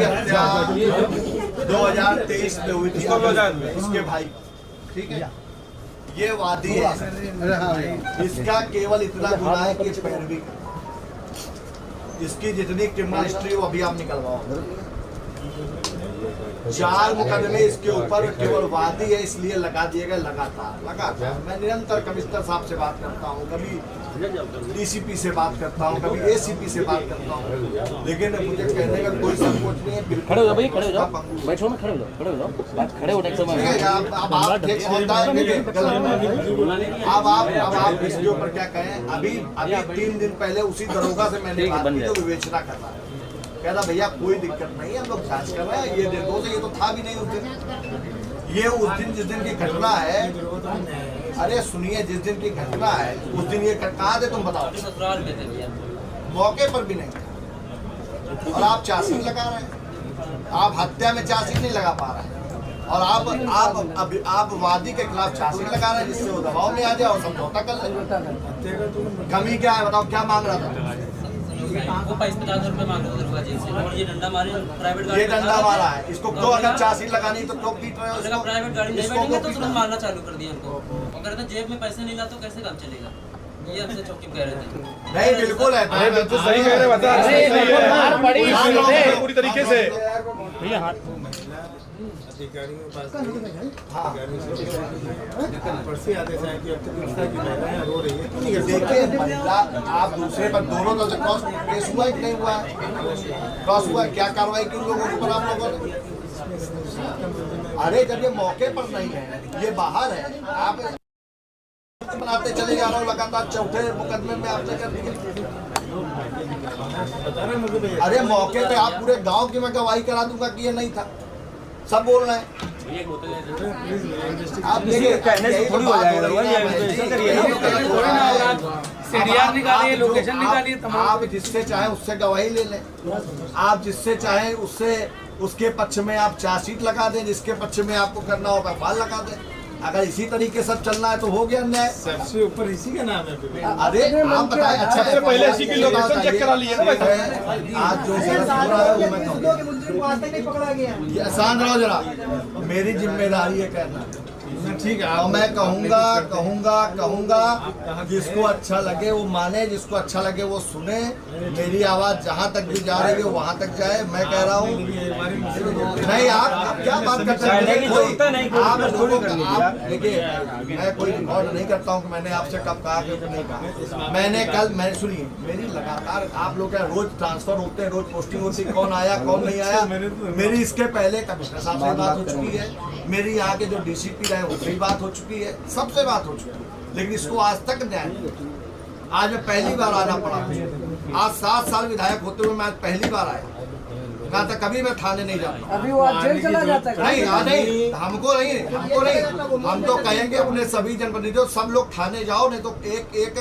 की हत्या 2023 में हुई थी इसके भाई, ठीक है। ये वादी है, इसका केवल इतना गुनाह है कि पैरवी कर, इसकी जितनी क्रिमिनल हिस्ट्री वो अभी आप निकलवाओ। 4 मुकदमे इसके ऊपर केवल वादी है, इसलिए लगा दिए गए लगातार। मैं निरंतर कमिश्नर साहब से बात करता हूँ, कभी डीसीपी से बात करता हूँ, कभी एसीपी से बात करता हूँ, लेकिन मुझे कहने का कोई संकोच नहीं है। खड़े हो जाओ भाई, खड़े हो जाओ, बैठो में खड़े हो जाओ, खड़े हो जाओ, बात खड़े होने के समय अब आप इसके ऊपर क्या कहें। अभी 3 दिन पहले उसी दरोगा से मैंने बात की जो विवेचना कर रहा है, कह रहा भैया कोई दिक्कत नहीं है, हम लोग जांच कर रहे हैं, ये दे दो। ये तो था भी नहीं उस दिन। ये उस दिन जिस दिन की घटना है, अरे सुनिए, जिस दिन की घटना है उस दिन ये कहाँ थे तुम बताओ? मौके पर भी नहीं। और आप चार्जशीट लगा रहे हैं, आप हत्या में चार्जशीट नहीं लगा पा रहे हैं, और आप वादी के खिलाफ चार्जशीट लगा रहे हैं जिससे वो दबाव में आ जाए और समझौता कर ले। कमी क्या है बताओ, क्या मांग रहा था? वो 50 रुपए मांग रहे थे जी से, और ये डंडा मारे प्राइवेट गाड़ी, ये डंडा मारा है इसको। क्यों अगर चार्जशीट लगानी तो क्यों पीट रहे हो इसको? प्राइवेट गाड़ी नहीं बैठेंगे तो तुरंत मारना चालू कर दिया उनको। और कहते जेब में पैसे नहीं ला तो कैसे काम चलेगा, ये हमसे चौकी कह रहे थे। नहीं बिल्कुल है, बिल्कुल सही कह रहे हैं, बता पूरी तरीके से भैया हाथ अधिकारियों के पास पर्ची आदेश है कि अब तक उसका की महिलाएं रो रही है। देखिए महिला, आप दूसरे पर दोनों तरफ से क्रॉस केस हुआ कि नहीं हुआ? क्रॉस हुआ, क्या कार्रवाई की उन लोगों के ऊपर आप लोगों ने? अरे जब ये मौके पर नहीं है, ये बाहर है, आप बनाते चले जा रहे हो लगातार। चौथे मुकदमे में आपने कर दिया। अरे मौके पे आप पूरे गांव की मैं गवाही करा दूंगा कि ये नहीं था, सब बोल रहे हैं। आप देखिए कहने से थोड़ी हो जाएगा, सीडीआर निकालिए, लोकेशन निकालिए, आप जिससे चाहे उससे गवाही ले लें, आप जिससे चाहे उससे उसके पक्ष में आप चार्जशीट लगा दें, जिसके पक्ष में आपको करना हो एफआईआर लगा दें। अगर इसी तरीके सब चलना है तो हो गया न्याय। सबसे ऊपर इसी का नाम है। अरे आप बताएं, अच्छा सबसे पहले इसी की लोकेशन चेक करा लिए ना। आज जो शांत रहो जरा, मेरी जिम्मेदारी है कहना, ठीक है। और मैं कहूँगा जिसको अच्छा लगे वो माने, जिसको अच्छा लगे वो सुने। मेरी आवाज जहाँ तक भी जा रही है वहाँ तक जाए। मैं कह रहा हूँ नहीं, आप क्या बात करते हैं? आप देखिए, मैं कोई रिकॉर्ड नहीं करता हूँ कि मैंने आपसे कब कहा कि नहीं कहा। मैंने सुनिए, मेरी लगातार आप लोग रोज ट्रांसफर होते हैं, रोज पोस्टिंग होती है, कौन आया कौन नहीं आया। मेरी इसके पहले कमिश्नर साहब से बात हो चुकी है, मेरी यहाँ के जो डीसीपी रहे उससे बात हो चुकी है, सबसे बात हो चुकी है, लेकिन इसको आज तक न्याय नहीं। आज मैं पहली बार आना पड़ा। आज 7 साल विधायक होते हुए मैं आज पहली बार आया। कहा था कभी मैं थाने नहीं जाता। अभी वो जेल चला जाता है। नहीं, हमको नहीं, हम तो कहेंगे अपने सभी जनप्रतिनिधियों, सब लोग थाने जाओ, नहीं तो एक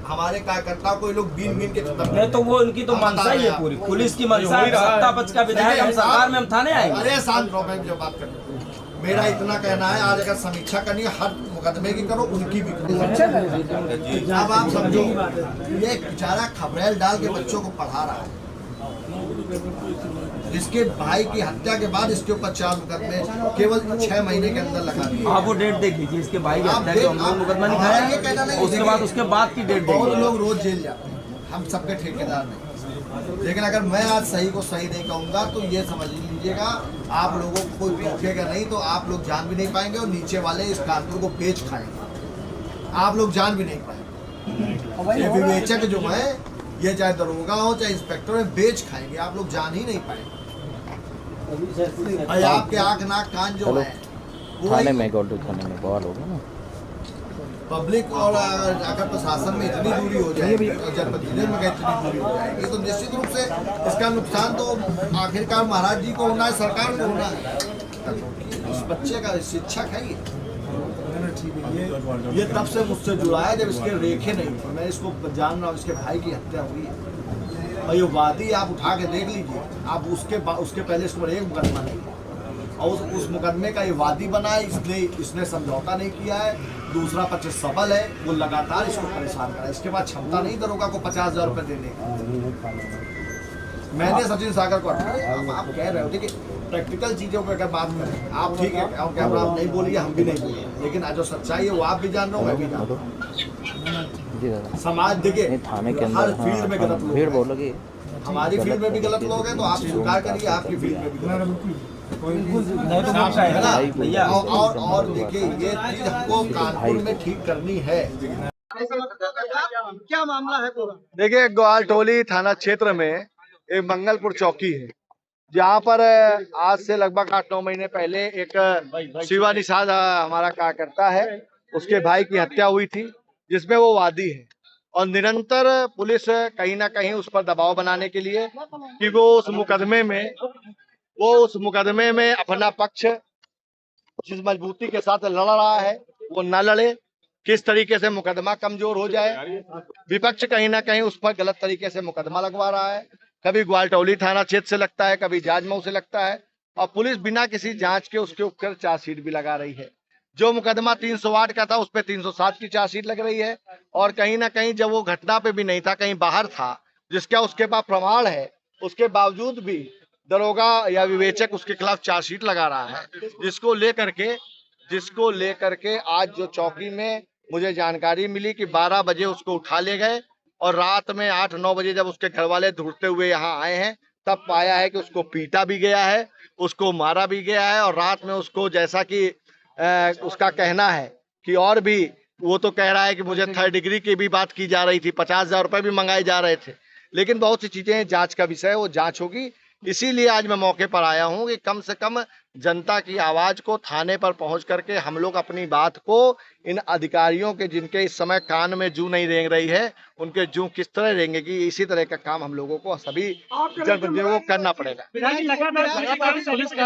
हमारे कार्यकर्ता कोई लोग बीन के नहीं तो वो उनकी तो मनसा ही है, पूरी पुलिस की मनसा है। सत्ता पक्ष का विधायक हम सरकार में हम थाने आएंगे। अरे शांत रहो, मैं जो बात कर, मेरा इतना कहना है, आज अगर समीक्षा करनी है हर मुकदमे की करो, उनकी भी करो। अब आप समझो, ये बेचारा खबरेल डाल के बच्चों को पढ़ा रहा है, जिसके भाई की हत्या के बाद इसके ऊपर 4 मुकदमे केवल 6 महीने के अंदर लगा दिए। आप वो डेट देख लीजिए, इसके भाई की हत्या के हम मुकदमा नहीं खाया, उसके बाद की डेट। बहुत लोग रोज जेल जाते हैं, हम सबके ठेकेदार नहीं। लेकिन अगर मैं आज सही को सही नहीं कहूँगा तो ये समझ लीजिएगा, आप लोगों को कोई पूछेगा नहीं तो आप लोग जान भी नहीं पाएंगे, और नीचे वाले इस कानून को पेच खाएंगे, आप लोग जान भी नहीं पाएंगे। ये विवेचक जो है, ये चाहे दरोगा हो चाहे इंस्पेक्टर है, बेच खाएंगे, आप लोग जान ही नहीं पाएंगे। आपके आँख नाक कान जो है थाने में बवाल होगा ना। पब्लिक और अगर प्रशासन में इतनी दूरी हो जाएगी और जनप्रतिनिधि में इतनी दूरी हो जाएगी तो निश्चित रूप से इसका नुकसान तो आखिरकार महाराज जी को होना है, सरकार को होना है। उस बच्चे का शिक्षक है ये तब से मुझसे जुड़ा है जब इसके रेखे नहीं थे। मैं इसको जान रहा हूँ, इसके भाई की हत्या हुई है और ये वादी आप उठा के देख लीजिए, आप उसके पहले इस पर एक मुकदमा नहीं और उस मुकदमे का ये वादी बना है, इसलिए इसने समझौता नहीं किया है। दूसरा पक्ष सबल है, वो लगातार इसको परेशान कर रहा है। इसके बाद क्षमता नहीं दरोगा को 50,000 रुपये देने का। मैंने सचिन सागर को हटाया। अब आप कह रहे हो देखिए प्रैक्टिकल चीजों पर अगर बात करें आप ठीक है और कैमरा आप नहीं बोलिए हम भी नहीं बोलिए, लेकिन आज जो सच्चाई है वो आप भी जान रहे हो मैं भी जान रहा हूँ। समाज देखिए थाने के अंदर हर फील्ड में गलत भीड़ लोग बहुत हैं। लगी। हमारी फील्ड में भी गलत लोग हैं तो आप स्वीकार करिए आपकी फील्ड में भी गलत लोग हैं। नहीं तो वो है ना भैया। और देखिए ये चीज हमको कानपुर में ठीक करनी है। क्या मामला है पूरा? देखिए ग्वालटोली थाना क्षेत्र में एक मंगलपुर चौकी है जहाँ पर आज से लगभग 8-9 महीने पहले एक शिवा निषाद हमारा कार्यकर्ता है उसके भाई की हत्या हुई थी जिसमें वो वादी है और निरंतर पुलिस कहीं ना कहीं उस पर दबाव बनाने के लिए कि वो उस मुकदमे में अपना पक्ष जिस मजबूती के साथ लड़ रहा है वो न लड़े, किस तरीके से मुकदमा कमजोर हो जाए। विपक्ष कहीं ना कहीं उस पर गलत तरीके से मुकदमा लगवा रहा है, कभी ग्वालटोली थाना क्षेत्र से लगता है, कभी जाजमऊ से लगता है और पुलिस बिना किसी जांच के उसके ऊपर चार्जशीट भी लगा रही है। जो मुकदमा 308 का था उस पर 307 की चार्जशीट लग रही है और कहीं ना कहीं जब वो घटना पे भी नहीं था, कहीं बाहर था, जिसका उसके पास प्रमाण है, उसके बावजूद भी दरोगा या विवेचक उसके खिलाफ चार्जशीट लगा रहा है, जिसको लेकर के आज जो चौकी में मुझे जानकारी मिली कि 12 बजे उसको उठा ले गए और रात में 8-9 बजे जब उसके घर वाले ढूंढते हुए यहाँ आए हैं तब पाया है कि उसको पीटा भी गया है, उसको मारा भी गया है और रात में उसको जैसा कि उसका कहना है कि और भी वो तो कह रहा है कि मुझे 3rd डिग्री की भी बात की जा रही थी, 50,000 रुपए भी मंगाए जा रहे थे, लेकिन बहुत सी चीजें जांच का विषय है, वो जांच होगी। इसीलिए आज मैं मौके पर आया हूं कि कम से कम जनता की आवाज को थाने पर पहुंच करके हम लोग अपनी बात को इन अधिकारियों के जिनके इस समय कान में जूं नहीं रेंग रही है उनके जूं किस तरह रेंगेगी, इसी तरह का काम हम लोगों को सभी जनप्रतिनिधियों को करना पड़ेगा।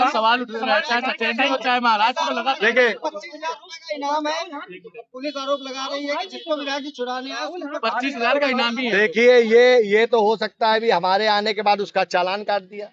सवाल उठ रहा है चाहे महाराष्ट्र में लगा देखिए इनाम है, पुलिस आरोप लगा रही है कि जिसको विधायक चुराने आया 25,000 का इनाम भी है। देखिए ये तो हो सकता है भी हमारे आने के बाद उसका चालान काट दिया,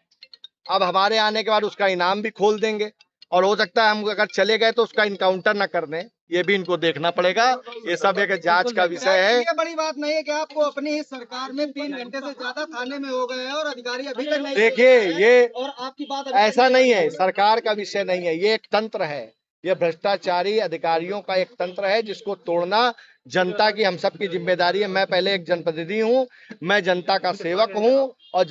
अब हमारे आने के बाद उसका इनाम भी खोल देंगे और हो सकता है हम अगर चले गए तो उसका इनकाउंटर न कर दें, ये भी इनको देखना पड़ेगा। ये सब एक जांच का विषय है। ये बड़ी बात नहीं है कि आपको अपनी इस सरकार में 3 घंटे से ज्यादा थाने में हो गए हैं और अधिकारी अभी तक नहीं। देखिए ये और आपकी बात ऐसा नहीं है, सरकार का विषय नहीं है, ये एक तंत्र है, ये भ्रष्टाचारी अधिकारियों का एक तंत्र है जिसको तोड़ना जनता की हम सब की जिम्मेदारी है। मैं पहले एक जनप्रतिनिधि हूँ, मैं जनता का सेवक हूँ और